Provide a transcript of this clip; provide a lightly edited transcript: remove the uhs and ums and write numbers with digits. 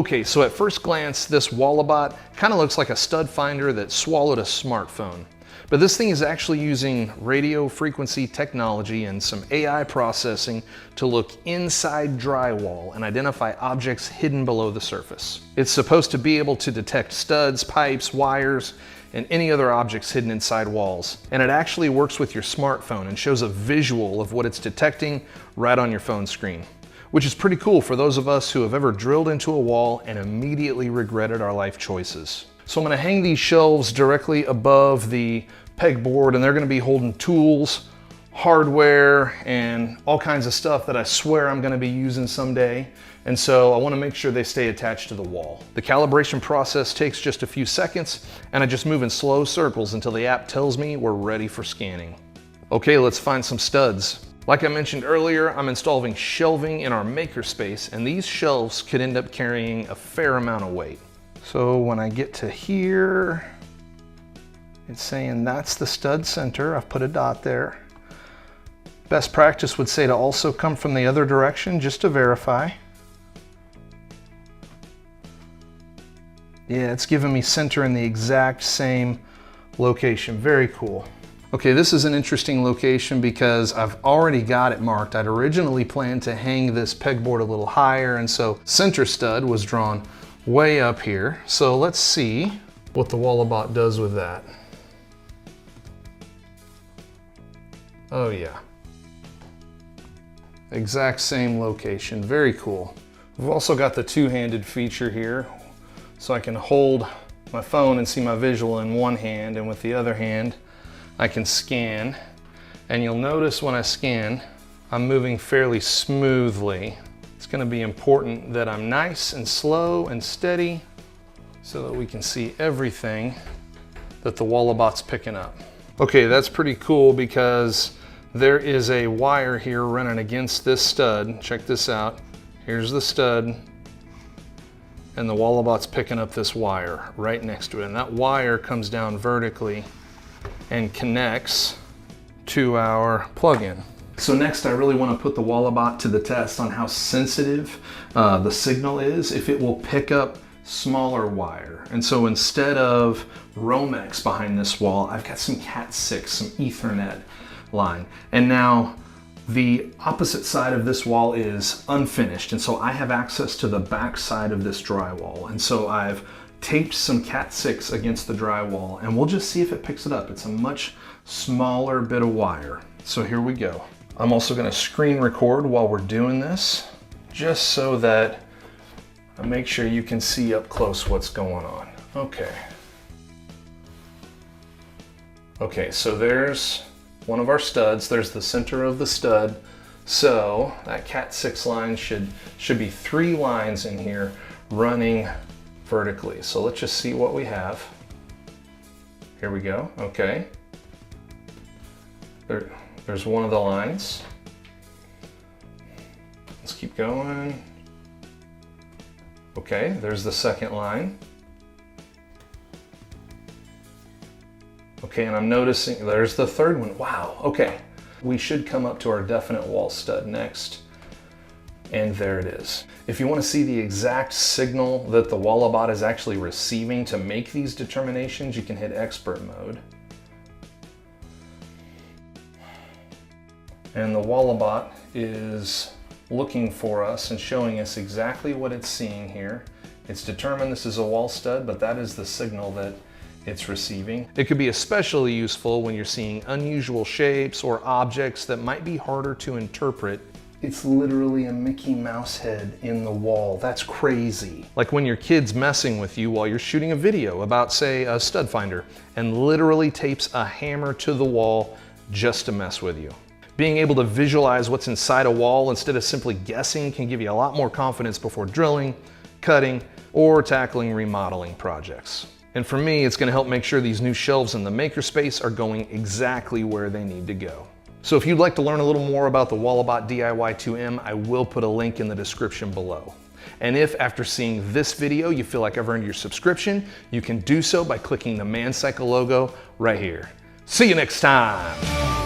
Okay, so at first glance, this Walabot kind of looks like a stud finder that swallowed a smartphone. But this thing is actually using radio frequency technology and some AI processing to look inside drywall and identify objects hidden below the surface. It's supposed to be able to detect studs, pipes, wires, and any other objects hidden inside walls. And it actually works with your smartphone and shows a visual of what it's detecting right on your phone screen, which is pretty cool for those of us who have ever drilled into a wall and immediately regretted our life choices. So I'm gonna hang these shelves directly above the pegboard, and they're gonna be holding tools, hardware, and all kinds of stuff that I swear I'm gonna be using someday. And so I wanna make sure they stay attached to the wall. The calibration process takes just a few seconds, and I just move in slow circles until the app tells me we're ready for scanning. Okay, let's find some studs. Like I mentioned earlier, I'm installing shelving in our makerspace, and these shelves could end up carrying a fair amount of weight. So when I get to here, it's saying that's the stud center. I've put a dot there. Best practice would say to also come from the other direction just to verify. Yeah, it's giving me center in the exact same location. Very cool. Okay, this is an interesting location because I've already got it marked. I'd originally planned to hang this pegboard a little higher, and so center stud was drawn way up here. So let's see what the Walabot does with that. Oh yeah. Exact same location, very cool. We've also got the two-handed feature here, so I can hold my phone and see my visual in one hand, and with the other hand, I can scan. And you'll notice when I scan, I'm moving fairly smoothly. It's gonna be important that I'm nice and slow and steady so that we can see everything that the Walabot's picking up. Okay, that's pretty cool because there is a wire here running against this stud. Check this out. Here's the stud, and the Walabot's picking up this wire right next to it. And that wire comes down vertically and connects to our plug-in. So next, I really want to put the Walabot to the test on how sensitive the signal is, if it will pick up smaller wire. And so instead of Romex behind this wall, I've got some Cat6, some Ethernet line. And now the opposite side of this wall is unfinished, and so I have access to the back side of this drywall. And so I've taped some Cat6 against the drywall, and we'll just see if it picks it up. It's a much smaller bit of wire. So here we go. I'm also gonna screen record while we're doing this, just so that I make sure you can see up close what's going on. Okay. Okay, so there's one of our studs. There's the center of the stud. So that Cat6 line should be 3 lines in here running vertically. So let's just see what we have. Here we go. Okay. There's one of the lines. Let's keep going. Okay, there's the second line. Okay, and I'm noticing there's the third one. Wow, okay. We should come up to our definite wall stud next. And there it is. If you want to see the exact signal that the Walabot is actually receiving to make these determinations, you can hit expert mode. And the Walabot is looking for us and showing us exactly what it's seeing here. It's determined this is a wall stud, but that is the signal that it's receiving. It could be especially useful when you're seeing unusual shapes or objects that might be harder to interpret. It's literally a Mickey Mouse head in the wall. That's crazy. Like when your kid's messing with you while you're shooting a video about, say, a stud finder, and literally tapes a hammer to the wall just to mess with you. Being able to visualize what's inside a wall instead of simply guessing can give you a lot more confidence before drilling, cutting, or tackling remodeling projects. And for me, it's gonna help make sure these new shelves in the makerspace are going exactly where they need to go. So if you'd like to learn a little more about the Walabot DIY 2M, I will put a link in the description below. And if after seeing this video, you feel like I've earned your subscription, you can do so by clicking the ManCycle logo right here. See you next time.